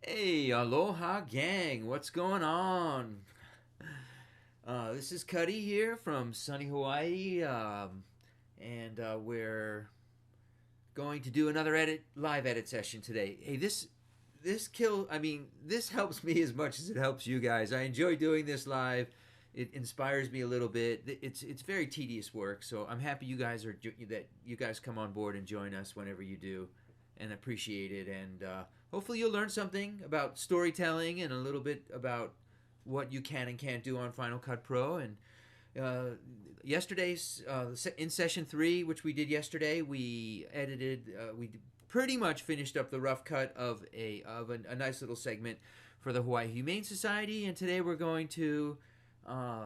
Hey, aloha gang, what's going on? This is Cutty here from sunny Hawaii, and we're going to do another live edit session today. Hey, this helps me as much as it helps you guys. I enjoy doing this live. It inspires me a little bit. It's very tedious work, so I'm happy that you guys come on board and join us whenever you do, and appreciate it. And hopefully you'll learn something about storytelling and a little bit about what you can and can't do on Final Cut Pro. And yesterday's in session 3, which we did yesterday, we pretty much finished up the rough cut of a nice little segment for the Hawaii Humane Society, and today we're going to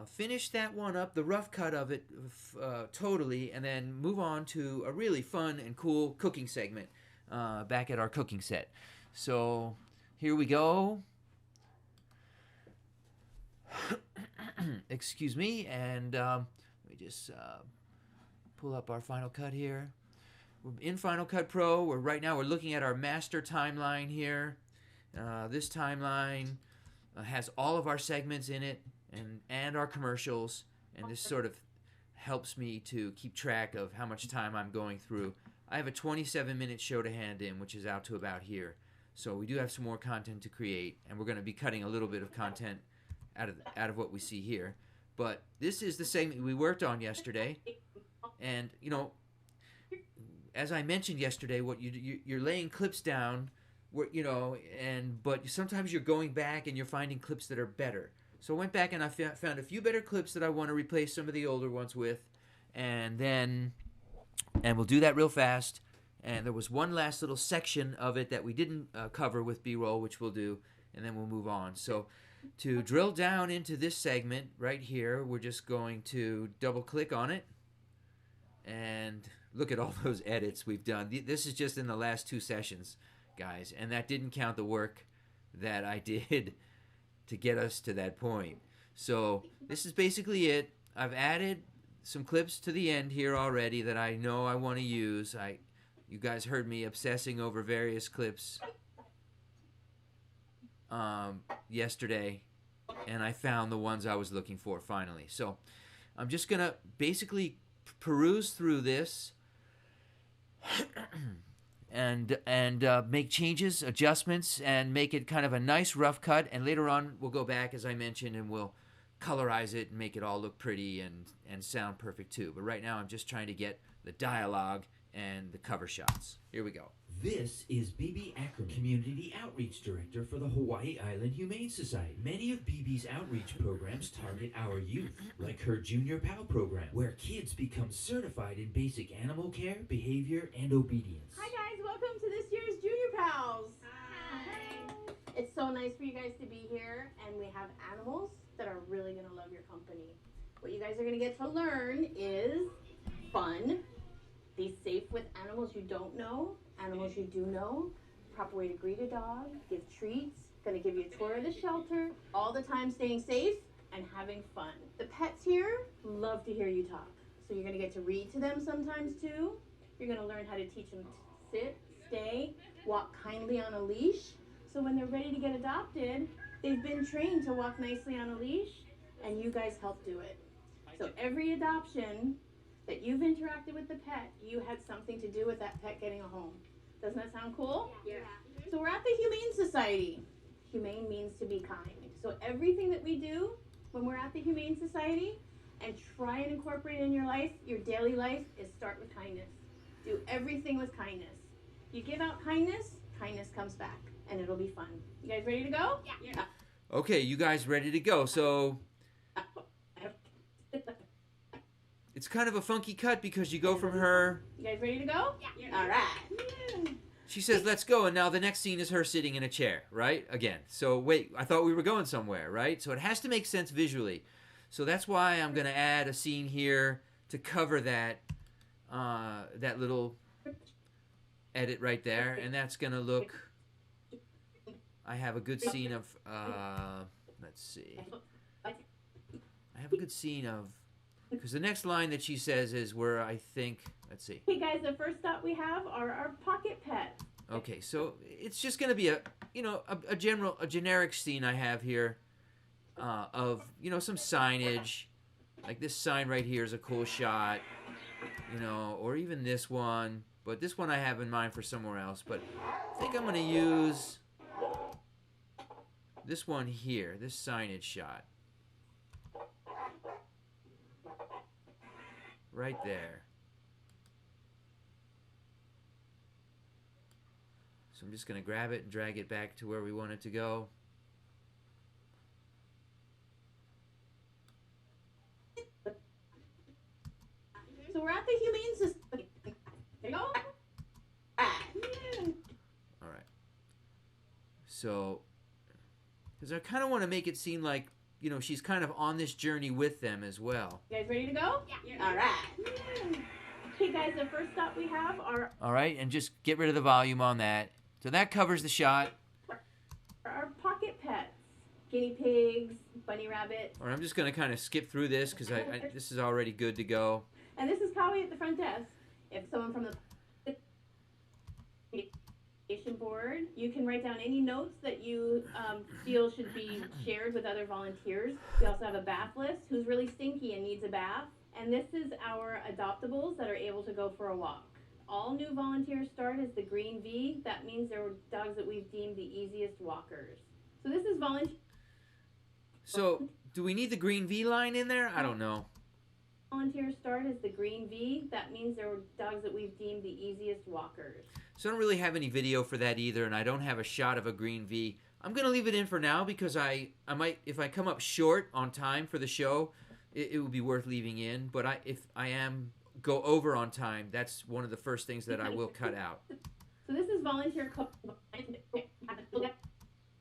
finish that one up, the rough cut of it totally, and then move on to a really fun and cool cooking segment back at our cooking set. So here we go. Excuse me, and let me just pull up our Final Cut here. We're in Final Cut Pro. Right now we're looking at our master timeline here. This timeline has all of our segments in it and our commercials, and this sort of helps me to keep track of how much time I'm going through. I have a 27-minute show to hand in, which is out to about here. So we do have some more content to create, and we're going to be cutting a little bit of content out of what we see here. But this is the segment we worked on yesterday, and as I mentioned yesterday, what you're laying clips down, but sometimes you're going back and you're finding clips that are better. So I went back and I found a few better clips that I want to replace some of the older ones with, and we'll do that real fast. And there was one last little section of it that we didn't cover with B-roll, which we'll do, and then we'll move on. So to drill down into this segment right here, we're just going to double-click on it, and look at all those edits we've done. This is just in the last 2 sessions, guys, and that didn't count the work that I did to get us to that point. So this is basically it. I've added some clips to the end here already that I know I want to use. You guys heard me obsessing over various clips yesterday, and I found the ones I was looking for finally. So I'm just gonna basically peruse through this and make changes, adjustments, and make it kind of a nice rough cut. And later on we'll go back, as I mentioned, and we'll colorize it and make it all look pretty and sound perfect too. But right now I'm just trying to get the dialogue and the cover shots. Here we go. This is BB Ackerman, Community Outreach Director for the Hawaii Island Humane Society. Many of BB's outreach programs target our youth, like her Junior PAL program, where kids become certified in basic animal care, behavior, and obedience. Hi guys, welcome to this year's Junior Pals. Hi. It's so nice for you guys to be here, and we have animals that are really going to love your company. What you guys are going to get to learn is fun, be safe with animals you don't know, animals you do know, proper way to greet a dog, give treats, going to give you a tour of the shelter, all the time staying safe and having fun. The pets here love to hear you talk. So you're going to get to read to them sometimes too. You're going to learn how to teach them to sit, stay, walk kindly on a leash. So when they're ready to get adopted, they've been trained to walk nicely on a leash, and you guys help do it. So every adoption that you've interacted with the pet, you had something to do with that pet getting a home. Doesn't that sound cool? Yeah. So we're at the Humane Society. Humane means to be kind. So everything that we do when we're at the Humane Society, and try and incorporate in your life, your daily life, is start with kindness. Do everything with kindness. You give out kindness, kindness comes back, and it'll be fun. You guys ready to go? Yeah. Okay, you guys ready to go? So it's kind of a funky cut because you go from her. You guys ready to go? Yeah. All right. She says, "Let's go," and now the next scene is her sitting in a chair, right? Again. So wait, I thought we were going somewhere, right? So it has to make sense visually. So that's why I'm going to add a scene here to cover that little edit right there, and that's going to look. I have a good scene of. Let's see. I have a good scene of. Because the next line that she says is where I think, let's see. Hey guys, the first thought we have are our pocket pets. Okay, so it's just going to be you know, a generic scene I have here of, you know, some signage. Like this sign right here is a cool shot, you know, or even this one. But this one I have in mind for somewhere else. But I think I'm going to use this one here, this signage shot. Right there. So I'm just going to grab it and drag it back to where we want it to go. So we're at the Humane Society. There you go. All right. So, because I kind of want to make it seem like, you know, she's kind of on this journey with them as well. You guys ready to go? Yeah. All right. Okay, guys, the first stop we have are... All right, and just get rid of the volume on that. So that covers the shot. our pocket pets. Guinea pigs, bunny rabbits. All right, I'm just going to kind of skip through this because this is already good to go. And this is Cowie at the front desk. If someone from the board, you can write down any notes that you feel should be shared with other volunteers. We also have a bath list, who's really stinky and needs a bath. And this is our adoptables that are able to go for a walk. All new volunteers start as the green V. That means they're dogs that we've deemed the easiest walkers. So this is volunteer. So do we need the green V line in there? I don't know. Volunteers start as the green V. That means they're dogs that we've deemed the easiest walkers. So I don't really have any video for that either, and I don't have a shot of a green V. I'm going to leave it in for now because I might, if I come up short on time for the show, it would be worth leaving in. But if I am go over on time, that's one of the first things that I will cut out. So this is volunteer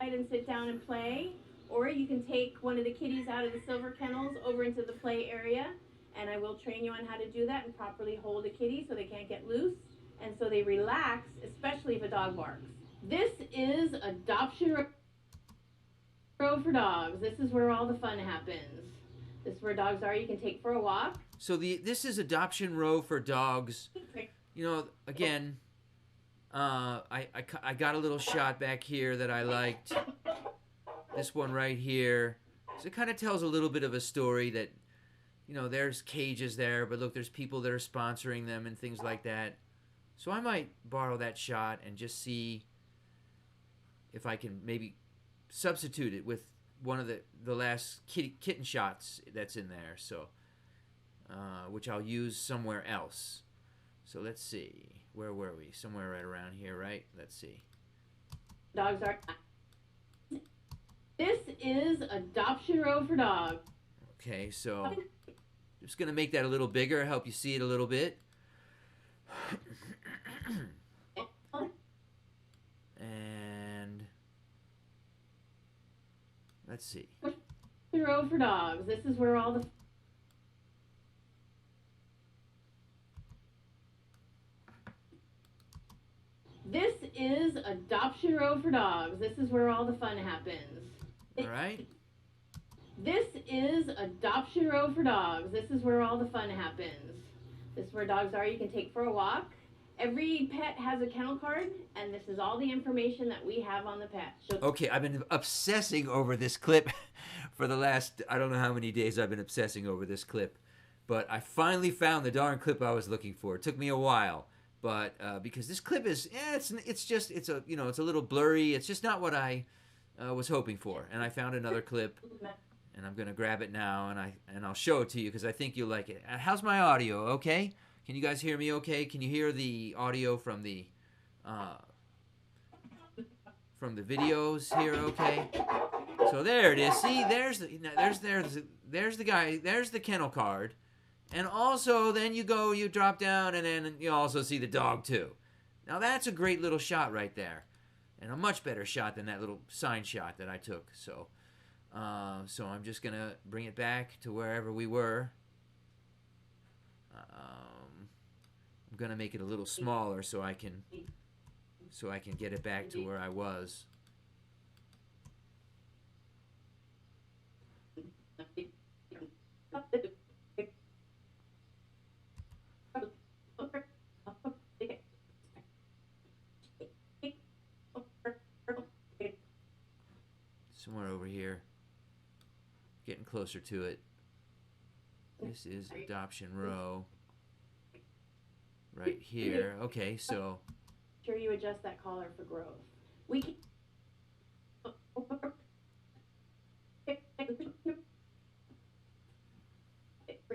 and sit down and play, or you can take one of the kitties out of the silver kennels over into the play area, and I will train you on how to do that and properly hold a kitty so they can't get loose and so they relax, especially if a dog barks. This is Adoption Row for Dogs. This is where all the fun happens. This is where dogs are you can take for a walk. So this is Adoption Row for Dogs. You know, again, I got a little shot back here that I liked. This one right here. So it kind of tells a little bit of a story that, you know, there's cages there, but look, there's people that are sponsoring them and things like that. So I might borrow that shot and just see if I can maybe substitute it with one of the last kitten shots that's in there. So, which I'll use somewhere else. So let's see. Where were we? Somewhere right around here, right? Let's see. Dogs are... This is Adoption Row for Dogs. Okay, so just going to make that a little bigger, help you see it a little bit. And let's see. Adoption Row for Dogs. This is where all the... This is Adoption Row for Dogs. This is where all the fun happens. All right. This is Adoption Row for Dogs. This is where all the fun happens. This is where dogs are you can take for a walk. Every pet has a kennel card, and this is all the information that we have on the pet. Okay, I've been obsessing over this clip for the last, I don't know how many days I've been obsessing over this clip. But I finally found the darn clip I was looking for. It took me a while. But because this clip is, it's a, you know, it's a little blurry. It's just not what I was hoping for. And I found another clip, and I'm gonna grab it now, and I'll show it to you because I think you'll like it. How's my audio? Okay, can you guys hear me? Okay, can you hear the audio from the videos here? Okay, so there it is. See, there's the guy. There's the kennel card. And also, then you drop down, and then you also see the dog, too. Now, that's a great little shot right there. And a much better shot than that little sign shot that I took. So I'm just going to bring it back to wherever we were. I'm going to make it a little smaller so I can get it back to where I was. getting closer to it. This is adoption row. Right here. Okay, so. Sure you adjust that collar for growth. We can.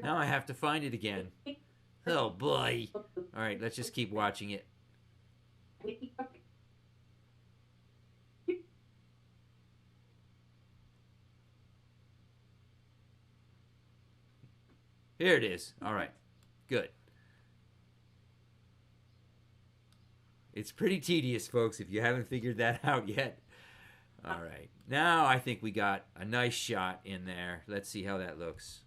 Now I have to find it again. Oh boy. All right, let's just keep watching it. Here it is. All right. Good. It's pretty tedious, folks, if you haven't figured that out yet. All right. Now I think we got a nice shot in there. Let's see how that looks.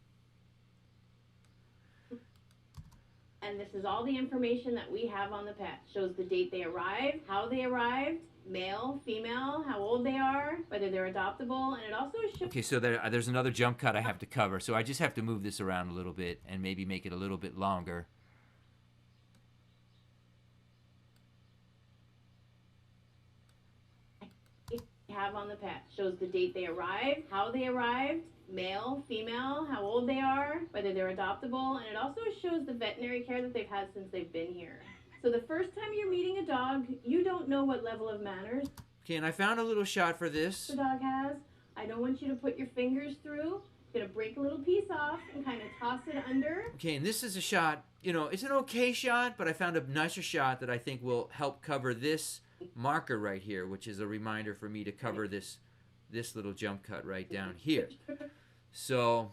And this is all the information that we have on the pet. Shows the date they arrived, how they arrived, male, female, how old they are, whether they're adoptable, and it also shows... Okay, so there's another jump cut I have to cover, so I just have to move this around a little bit and maybe make it a little bit longer. Have on the pet. Shows the date they arrived, how they arrived, male, female, how old they are, whether they're adoptable, and it also shows the veterinary care that they've had since they've been here. So the first time you're meeting a dog, you don't know what level of manners Okay, and I found a little shot for this. the dog has. I don't want you to put your fingers through. You're gonna break a little piece off and kind of toss it under. Okay, and this is a shot, you know, it's an okay shot, but I found a nicer shot that I think will help cover this marker right here, which is a reminder for me to cover this little jump cut right down here. So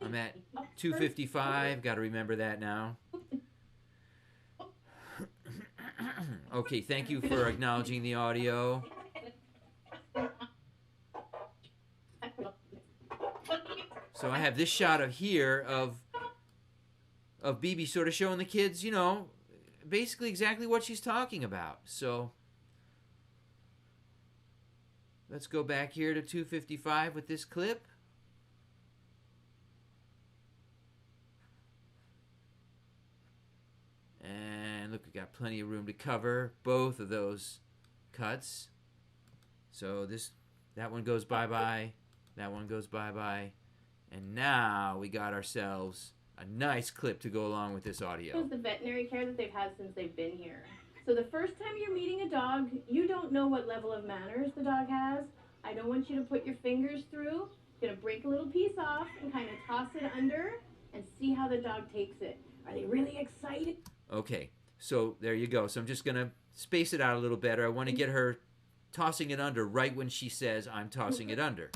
I'm at 255, got to remember that now. Okay, thank you for acknowledging the audio. So I have this shot of here of BB sort of showing the kids, you know, basically exactly what she's talking about. So let's go back here to 255 with this clip. And look, we got plenty of room to cover both of those cuts. So that one goes bye-bye, that one goes bye-bye. And now we got ourselves a nice clip to go along with this audio. Shows the veterinary care that they've had since they've been here. So the first time you're meeting a dog, you don't know what level of manners the dog has. I don't want you to put your fingers through. You're gonna break a little piece off and kind of toss it under and see how the dog takes it. Are they really excited? Okay, so there you go. So I'm just gonna space it out a little better. I want to get her tossing it under right when she says I'm tossing it under.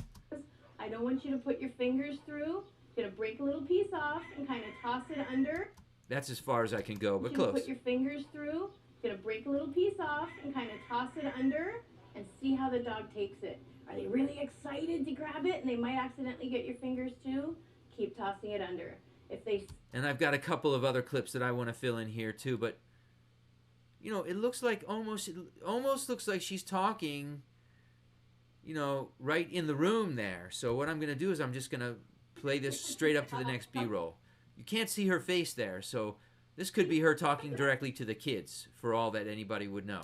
I don't want you to put your fingers through. You're gonna break a little piece off and kind of toss it under. That's as far as I can go, but You're gonna close. put your fingers through. You're gonna break a little piece off and kind of toss it under and see how the dog takes it. Are they really excited to grab it and they might accidentally get your fingers too? Keep tossing it under. If they... And I've got a couple of other clips that I want to fill in here too, but you know, it looks like it almost looks like she's talking, you know, right in the room there. So what I'm going to do is I'm just going to play this straight up to the next B-roll. You can't see her face there, so this could be her talking directly to the kids for all that anybody would know.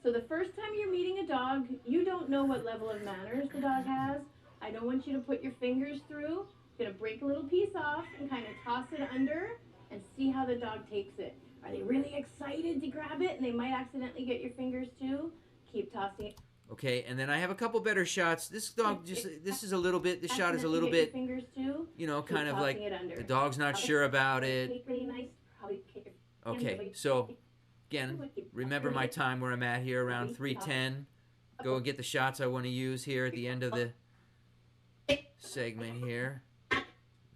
So the first time you're meeting a dog, you don't know what level of manners the dog has. I don't want you to put your fingers through. You're gonna break a little piece off and kind of toss it under and see how the dog takes it. Are they really excited to grab it and they might accidentally get your fingers too? Keep tossing it. Okay, and then I have a couple better shots. This dog this is a little bit, this shot is a little Accidentally bit, get your fingers too? you know, Keep kind of like tossing it under. the dog's not sure about it. Pretty nice. Probably kick your hands Okay, away. so again, remember my time where I'm at here around 310. Go and get the shots I want to use here at the end of the segment here.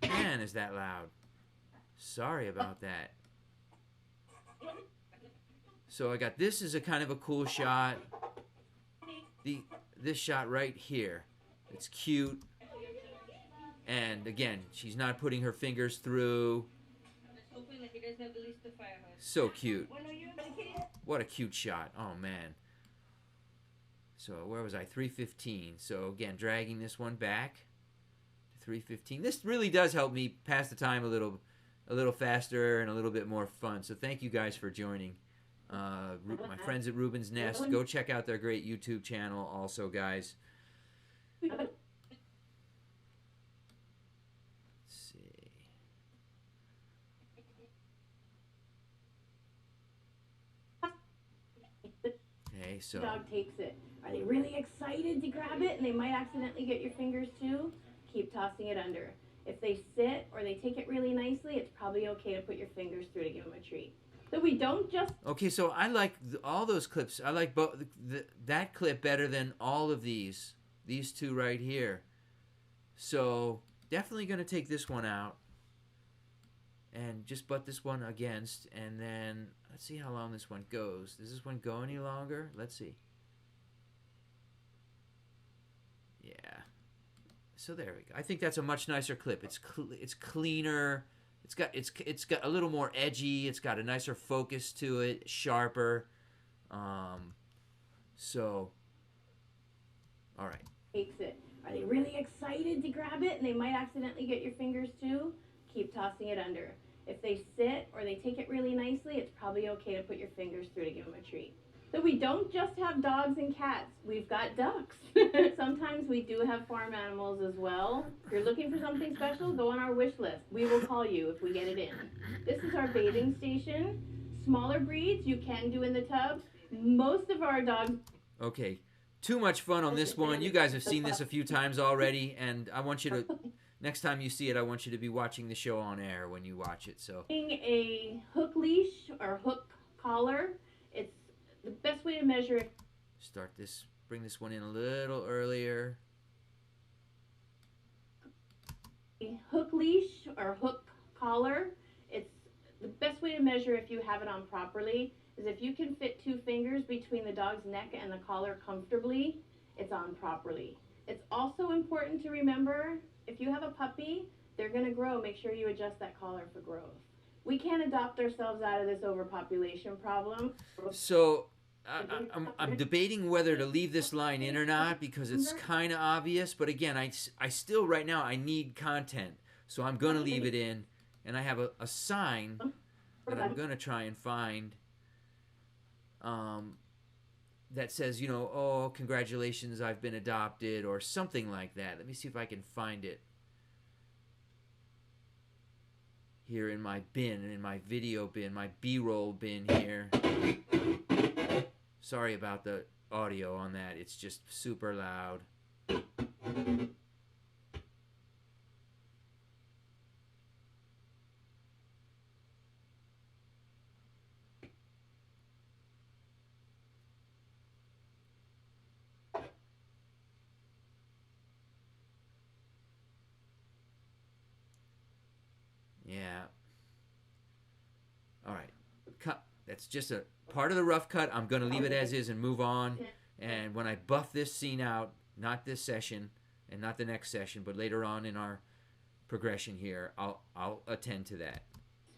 Man, is that loud. Sorry about that. So I got this is a kind of a cool shot. This shot right here. It's cute. And again, she's not putting her fingers through. So cute. What a cute shot. Oh man. So where was I? 315. So again, dragging this one back. 315. This really does help me pass the time a little faster and a little bit more fun. So thank you guys for joining. My friends at Ruben's Nest, go check out their great YouTube channel also, guys. Okay, so Dog takes it. Are they really excited to grab it and they might accidentally get your fingers too? Keep tossing it under. If they sit or they take it really nicely, it's probably okay to put your fingers through to give them a treat. So we don't just... Okay, so I like all those clips. I like that clip better than all of these two right here. So definitely going to take this one out and just butt this one against, and then let's see how long this one goes. Does this one go any longer? Let's see. Yeah. So there we go. I think that's a much nicer clip. It's cleaner. It's got a little more edgy. It's got a nicer focus to it, sharper. So, all right. Takes it. Are they really excited to grab it and they might accidentally get your fingers too? Keep tossing it under. If they sit or they take it really nicely, it's probably okay to put your fingers through to give them a treat. So we don't just have dogs and cats. We've got ducks. Sometimes we do have farm animals as well. If you're looking for something special, go on our wish list. We will call you if we get it in. This is our bathing station. Smaller breeds you can do in the tub. Most of our dogs... Okay, too much fun on this one. You guys have seen this a few times already, and I want you to... Next time you see it, I want you to be watching the show on air when you watch it. So a hook leash or hook collar, it's the best way to measure it. Bring this one in a little earlier. A hook leash or hook collar, it's the best way to measure if you have it on properly is if you can fit 2 fingers between the dog's neck and the collar comfortably, it's on properly. It's also important to remember, if you have a puppy, they're going to grow. Make sure you adjust that collar for growth. We can't adopt ourselves out of this overpopulation problem. So I'm debating whether to leave this line in or not because it's kind of obvious. But again, I still right now I need content. So I'm going to leave it in. And I have a sign that I'm going to try and find that says, you know, oh, congratulations, I've been adopted, or something like that. Let me see if I can find it here in my bin, in my video bin, my B-roll bin here. Sorry about the audio on that. It's just super loud. Yeah. All right. Cut. That's just a part of the rough cut. I'm going to leave it as is and move on. And when I buff this scene out, not this session and not the next session, but later on in our progression here, I'll attend to that.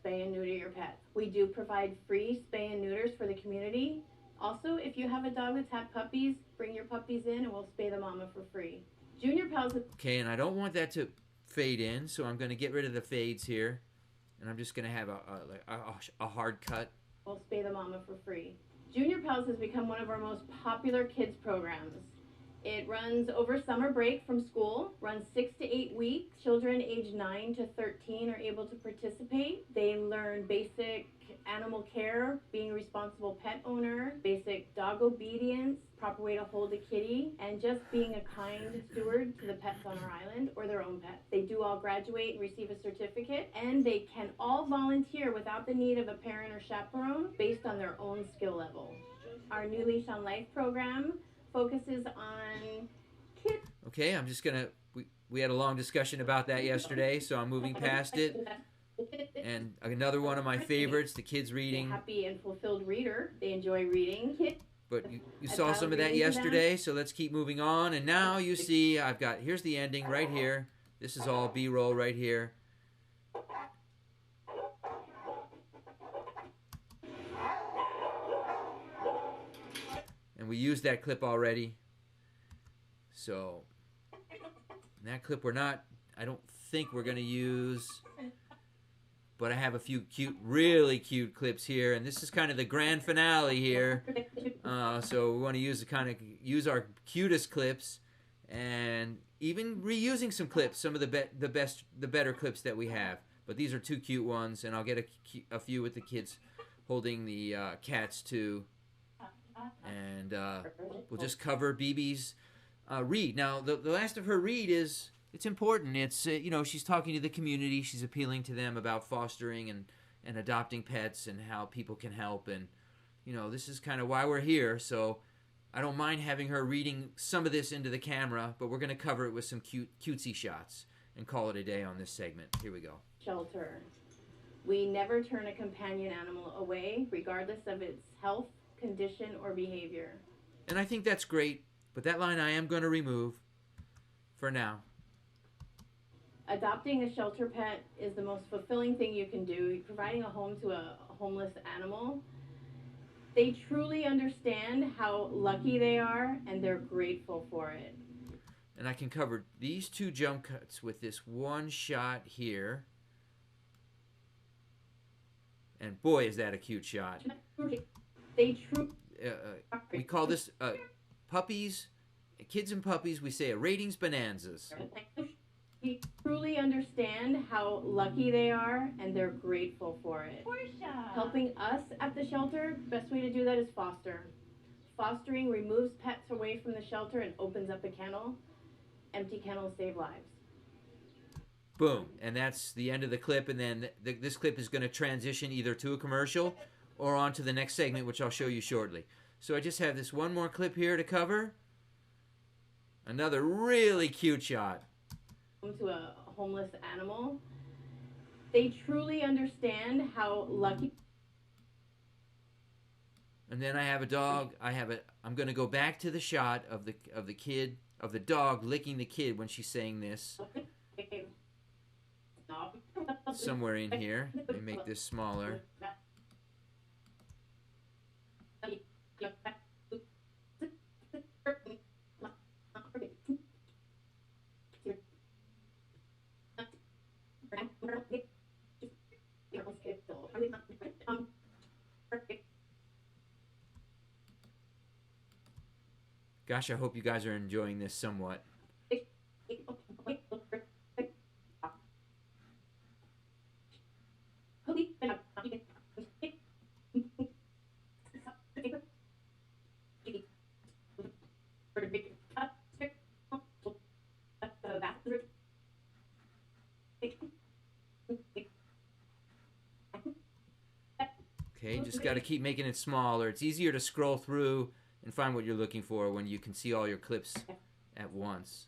Spay and neuter your pet. We do provide free spay and neuters for the community. Also, if you have a dog that's had puppies, bring your puppies in and we'll spay the mama for free. Junior Pals... Okay, and I don't want that to fade in, so I'm going to get rid of the fades here, and I'm just going to have a hard cut. We'll spay the mama for free. Junior Pals has become one of our most popular kids programs. It runs over summer break from school, runs 6 to 8 weeks. Children age 9 to 13 are able to participate. They learn basic animal care, being a responsible pet owner, basic dog obedience, proper way to hold a kitty, and just being a kind steward to the pets on our island or their own pets. They do all graduate and receive a certificate, and they can all volunteer without the need of a parent or chaperone based on their own skill level. Our New Leash on Life program focuses on kids. Okay, I'm just going to... We had a long discussion about that yesterday, so I'm moving past it. And another one of my favorites, the kids reading. Happy and fulfilled reader. They enjoy reading. But you saw some of that yesterday, so let's keep moving on. And now you see here's the ending right here. This is all B-roll right here. And we used that clip already. So, that clip I don't think we're going to use. But I have a few really cute clips here, and this is kind of the grand finale here. So we want to use our cutest clips, and even reusing some clips, some of the better clips that we have. But these are 2 cute ones, and I'll get a few with the kids holding the cats too. And we'll just cover BB's read. Now, the last of her read is, it's important. It's, you know, she's talking to the community. She's appealing to them about fostering and adopting pets and how people can help. And, you know, this is kind of why we're here. So I don't mind having her reading some of this into the camera, but we're going to cover it with some cutesy shots and call it a day on this segment. Here we go. Shelter. We never turn a companion animal away, regardless of its health, condition, or behavior. And I think that's great, but that line I am going to remove for now. Adopting a shelter pet is the most fulfilling thing you can do. Providing a home to a homeless animal. They truly understand how lucky they are, and they're grateful for it. And I can cover these two jump cuts with this one shot here. And boy, is that a cute shot. They we call this puppies, kids and puppies. We say a ratings bonanzas. They truly understand how lucky they are, and they're grateful for it. Portia. Helping us at the shelter, best way to do that is foster. Fostering removes pets away from the shelter and opens up a kennel. Empty kennels save lives. Boom. And that's the end of the clip. And then this clip is going to transition either to a commercial or on to the next segment, which I'll show you shortly. So I just have this one more clip here to cover. Another really cute shot. To a homeless animal. They truly understand how lucky. And then I have a dog. I'm going to go back to the shot of the dog licking the kid when she's saying this. Somewhere in here. Let me make this smaller. Gosh, I hope you guys are enjoying this somewhat. Okay, just got to keep making it smaller. It's easier to scroll through and find what you're looking for when you can see all your clips at once.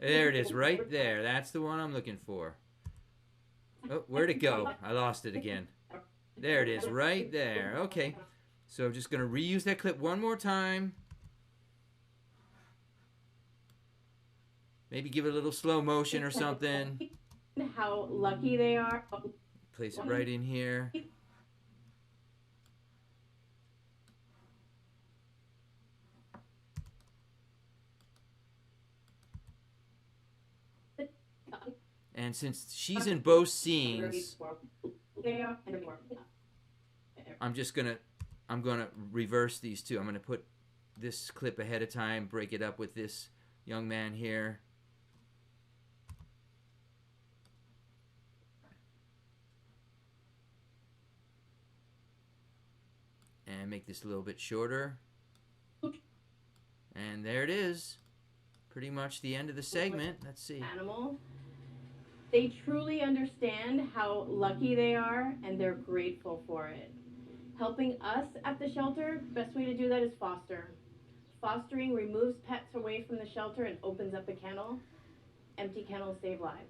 There it is, right there. That's the one I'm looking for. Oh, where'd it go? I lost it again. There it is, right there. Okay, so I'm just going to reuse that clip one more time. Maybe give it a little slow motion or something. How lucky they are. Place it right in here. And since she's in both scenes, I'm gonna reverse these two. I'm gonna put this clip ahead of time, break it up with this young man here. And make this a little bit shorter. And there it is. Pretty much the end of the segment. Let's see. Animal. They truly understand how lucky they are, and they're grateful for it. Helping us at the shelter, best way to do that is foster. Fostering removes pets away from the shelter and opens up a kennel. Empty kennels save lives.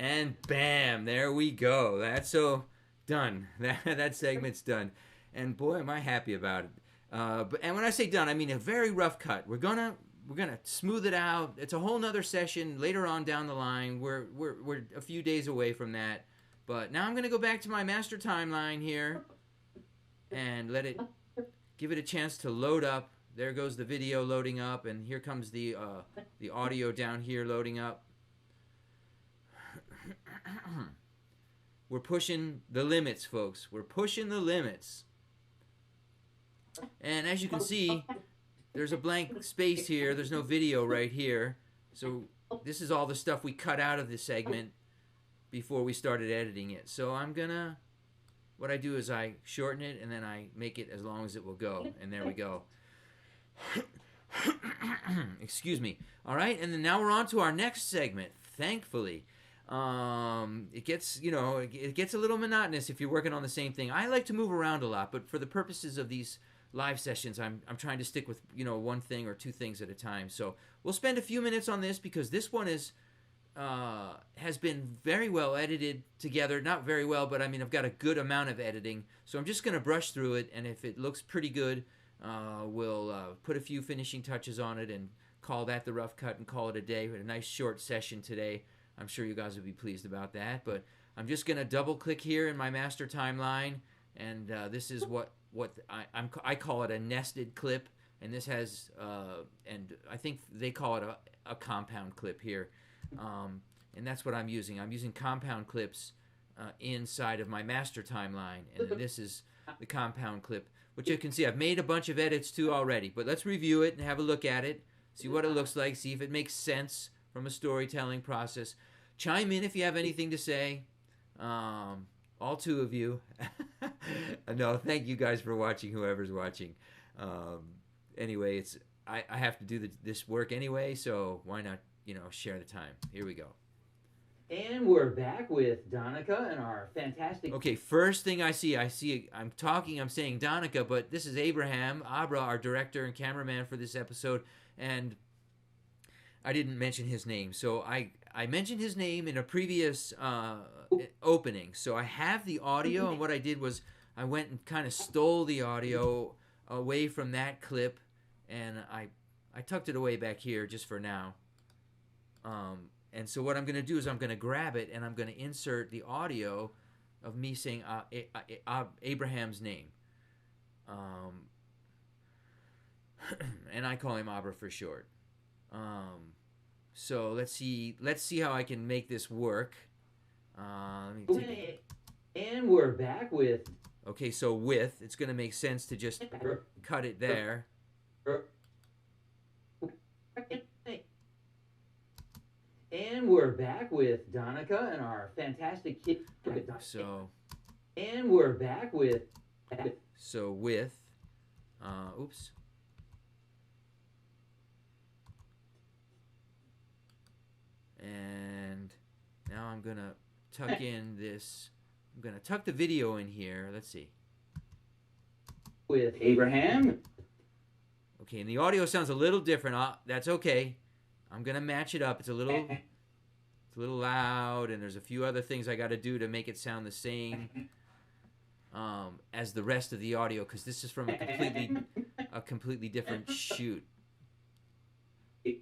And bam, there we go. That's so done. That segment's done. And boy, am I happy about it. And when I say done, I mean a very rough cut. We're gonna smooth it out. It's a whole nother session later on down the line. We're a few days away from that. But now I'm gonna go back to my master timeline here. and give it a chance to load up. There goes the video loading up, and here comes the audio down here loading up. We're pushing the limits, folks. We're pushing the limits. And as you can see, there's a blank space here. There's no video right here. So this is all the stuff we cut out of this segment before we started editing it. So what I do is I shorten it and then I make it as long as it will go. And there we go. Excuse me. All right, and then now we're on to our next segment, thankfully. It gets a little monotonous if you're working on the same thing. I like to move around a lot, but for the purposes of these live sessions, I'm trying to stick with one thing or two things at a time. So we'll spend a few minutes on this because this one has been very well edited together. Not very well, but I mean I've got a good amount of editing. So I'm just going to brush through it, and if it looks pretty good, we'll put a few finishing touches on it and call that the rough cut and call it a day. We had a nice short session today. I'm sure you guys will be pleased about that, but I'm just going to double click here in my master timeline, and this is what I call it a nested clip, and this has and I think they call it a compound clip here, and that's what I'm using. I'm using compound clips inside of my master timeline, and then this is the compound clip, which you can see I've made a bunch of edits to already, but let's review it and have a look at it, see what it looks like, see if it makes sense from a storytelling process. Chime in if you have anything to say. All two of you. No, thank you guys for watching, whoever's watching. Anyway, I have to do this work anyway, so why not, share the time. Here we go. And we're back with Donica and our fantastic... Okay, first thing I'm saying Donica, but this is Abraham, Abra, our director and cameraman for this episode, and I didn't mention his name. So I mentioned his name in a previous opening. So I have the audio, and what I did was I went and kind of stole the audio away from that clip, and I tucked it away back here just for now. And so what I'm going to do is I'm going to grab it, and I'm going to insert the audio of me saying Abraham's name. And I call him Abra for short. So let's see how I can make this work. And we're back with... Okay, so it's going to make sense to just cut it there. And we're back with Donica and our fantastic kid. So... And we're back with... So oops. And now I'm going to tuck in this. I'm going to tuck the video in here. Let's see. With Abraham. Okay, and the audio sounds a little different. That's okay. I'm going to match it up. It's a little loud, and there's a few other things I got to do to make it sound the same as the rest of the audio, because this is from a completely different shoot. Let's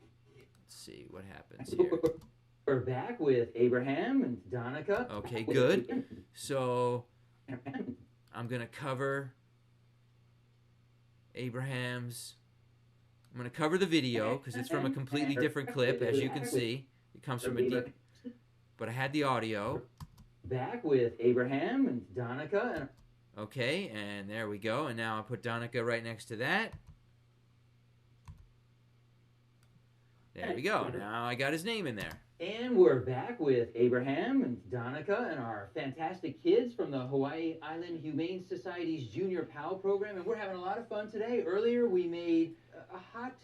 see what happens here. We're back with Abraham and Donica. Okay, good. So I'm going to cover Abraham's... I'm going to cover the video because it's from a completely different clip, as you can see. It comes from a deep... But I had the audio. Back with Abraham and Donica. Okay, and there we go. And now I put Donica right next to that. There we go. Now I got his name in there. And we're back with Abraham and Donica and our fantastic kids from the Hawaii Island Humane Society's Junior PAL program. And we're having a lot of fun today. Earlier we made a hot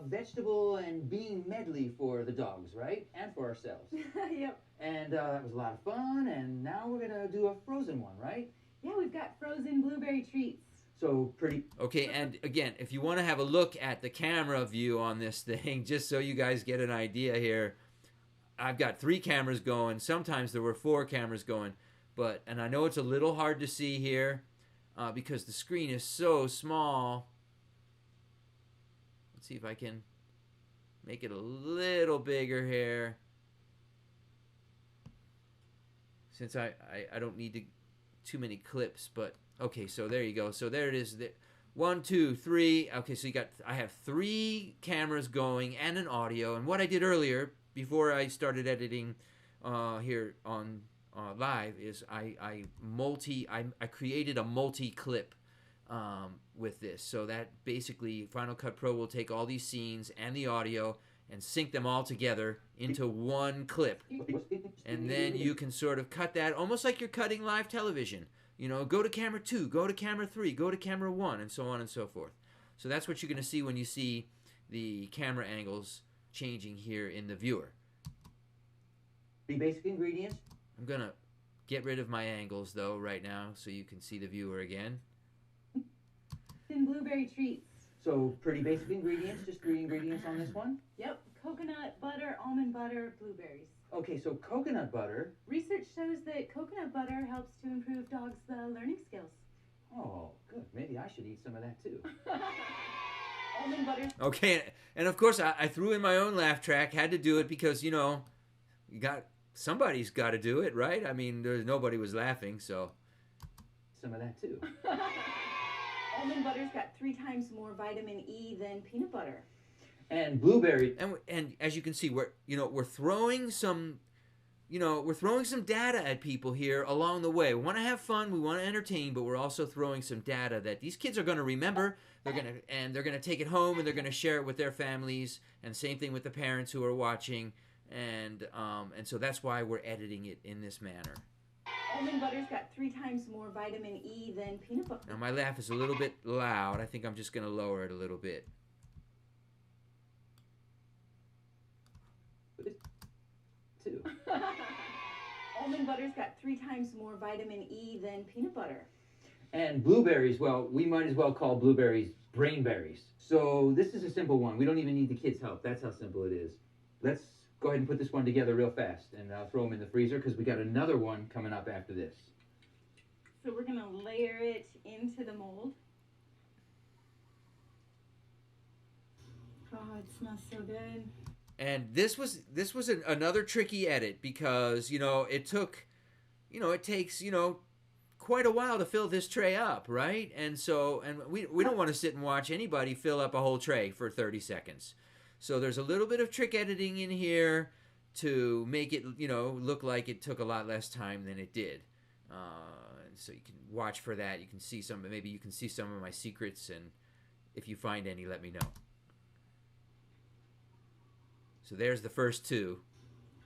vegetable and bean medley for the dogs, right? And for ourselves. Yep. And that was a lot of fun. And now we're going to do a frozen one, right? Yeah, we've got frozen blueberry treats. So pretty... Okay, and again, if you want to have a look at the camera view on this thing, just so you guys get an idea here, I've got 3 cameras going. Sometimes there were 4 cameras going. And I know it's a little hard to see here because the screen is so small. Let's see if I can make it a little bigger here. Since I don't need too many clips, but Okay, so there you go. So there it is. 1, 2, 3. Okay, so I have 3 cameras going and an audio. And what I did earlier, before I started editing here on live, is I created a multi-clip with this. So that basically Final Cut Pro will take all these scenes and the audio and sync them all together into one clip. And then you can sort of cut that almost like you're cutting live television. You know, go to camera 2, go to camera 3, go to camera 1, and so on and so forth. So that's what you're going to see when you see the camera angles changing here in the viewer. The basic ingredients. I'm going to get rid of my angles, though, right now, so you can see the viewer again. And blueberry treats. So pretty basic ingredients, just 3 ingredients on this one? Yep, coconut butter, almond butter, blueberries. Okay, so coconut butter. Research shows that coconut butter helps to improve dogs' learning skills. Oh, good. Maybe I should eat some of that too. Almond butter. Okay, and of course I threw in my own laugh track, had to do it because, you know, somebody's got to do it, right? I mean, nobody was laughing, so. Some of that too. Almond butter's got 3 times more vitamin E than peanut butter. And blueberry. And as you can see, we're throwing some data at people here along the way. We want to have fun, we want to entertain, but we're also throwing some data that these kids are going to remember. They're going to take it home and they're going to share it with their families. And same thing with the parents who are watching. And so that's why we're editing it in this manner. Almond butter's got 3 times more vitamin E than peanut butter. Now my laugh is a little bit loud. I think I'm just going to lower it a little bit. Too. Almond butter's got 3 times more vitamin E than peanut butter. And blueberries, well, we might as well call blueberries brainberries. So this is a simple one. We don't even need the kids' help. That's how simple it is. Let's go ahead and put this one together real fast and throw them in the freezer because we got another one coming up after this. So we're going to layer it into the mold. Oh, it smells so good. And this was another tricky edit because, it takes, quite a while to fill this tray up, right? And we don't want to sit and watch anybody fill up a whole tray for 30 seconds. So there's a little bit of trick editing in here to make it, look like it took a lot less time than it did. And so you can watch for that. You can see maybe you can see some of my secrets, and if you find any, let me know. So there's the first 2.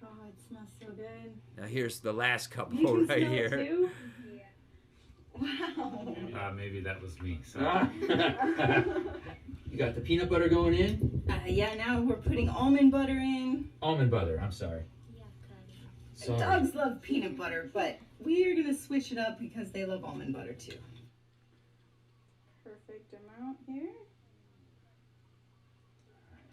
Oh, it smells so good. Now here's the last couple You can right smell here. it too? Yeah. Wow. Maybe that was me. So. You got the peanut butter going in? Yeah, now we're putting almond butter in. Almond butter, I'm sorry. Yeah, Cutty. Sorry. Dogs love peanut butter, but we are going to switch it up because they love almond butter too. Perfect amount here.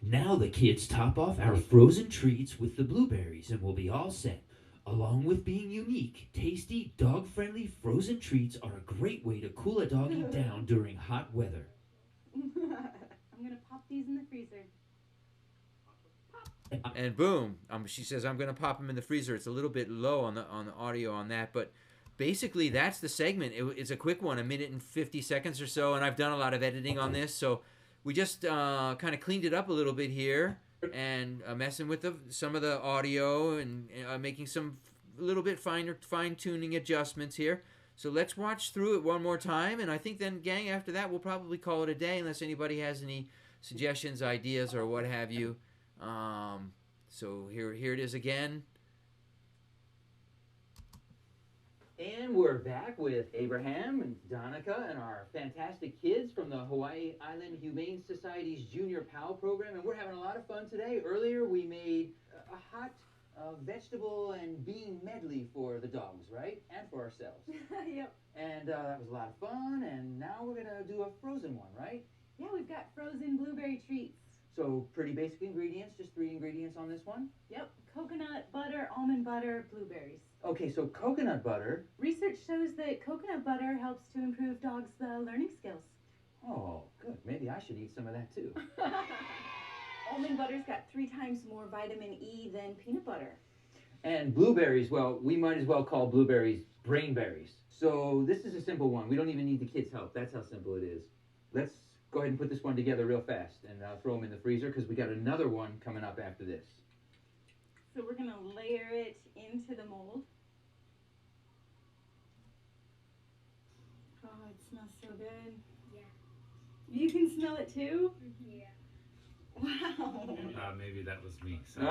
Now the kids top off our frozen treats with the blueberries and we'll be all set. Along with being unique, tasty, dog-friendly frozen treats are a great way to cool a doggy down during hot weather. I'm going to pop these in the freezer. And boom, she says I'm going to pop them in the freezer. It's a little bit low on the audio on that, but basically that's the segment. It's a quick one, 1 minute and 50 seconds or so, and I've done a lot of editing on this, so we just kind of cleaned it up a little bit here and messing with some of the audio and making some little bit fine-tuning adjustments here. So let's watch through it one more time, and I think then, gang, after that, we'll probably call it a day unless anybody has any suggestions, ideas, or what have you. So here it is again. And we're back with Abraham and Donica and our fantastic kids from the Hawaii Island Humane Society's Junior PAL program, and we're having a lot of fun today. Earlier we made a hot vegetable and bean medley for the dogs, right? And for ourselves. Yep. And that was a lot of fun, and now we're going to do a frozen one, right? Yeah, we've got frozen blueberry treats. So pretty basic ingredients, just 3 ingredients on this one? Yep, coconut butter, almond butter, blueberries. Okay, so coconut butter. Research shows that coconut butter helps to improve dogs' learning skills. Oh, good. Maybe I should eat some of that too. Almond butter's got 3 times more vitamin E than peanut butter. And blueberries, well, we might as well call blueberries brainberries. So this is a simple one. We don't even need the kids' help. That's how simple it is. Let's go ahead and put this one together real fast and throw them in the freezer because we got another one coming up after this. So we're gonna layer it into the mold. Oh, it smells so good. Yeah. You can smell it too? Yeah. Wow. Maybe that was me. So.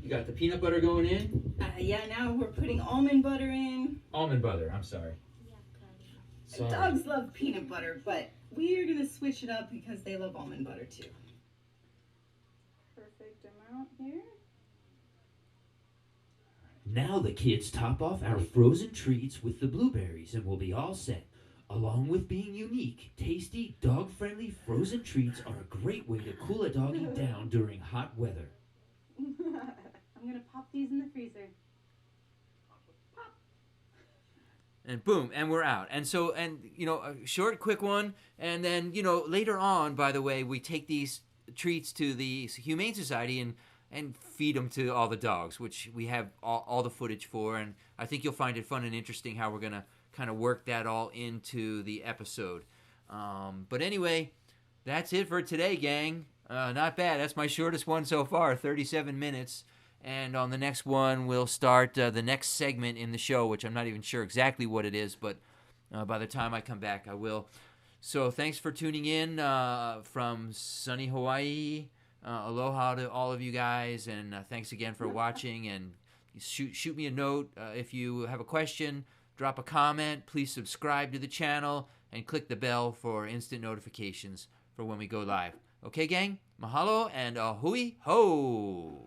You got the peanut butter going in? Yeah, now we're putting almond butter in. Almond butter, I'm sorry. Yeah, Cutty. Sorry. Dogs love peanut butter, but we are gonna switch it up because they love almond butter too. Perfect amount here. Now the kids top off our frozen treats with the blueberries and we'll be all set. Along with being unique, tasty, dog-friendly frozen treats are a great way to cool a doggy down during hot weather. I'm gonna pop these in the freezer. Pop. And boom, and we're out. And so, and you know, a short, quick one. And then, you know, later on, by the way, we take these treats to the Humane Society and feed them to all the dogs, which we have all the footage for. And I think you'll find it fun and interesting how we're going to kind of work that all into the episode. But anyway, that's it for today, gang. Not bad. That's my shortest one so far, 37 minutes. And on the next one, we'll start the next segment in the show, which I'm not even sure exactly what it is, but by the time I come back, I will. So thanks for tuning in from sunny Hawaii. Aloha to all of you guys, and thanks again for watching. And shoot me a note if you have a question. Drop a comment. Please subscribe to the channel and click the bell for instant notifications for when we go live. Okay, gang? Mahalo and hui ho!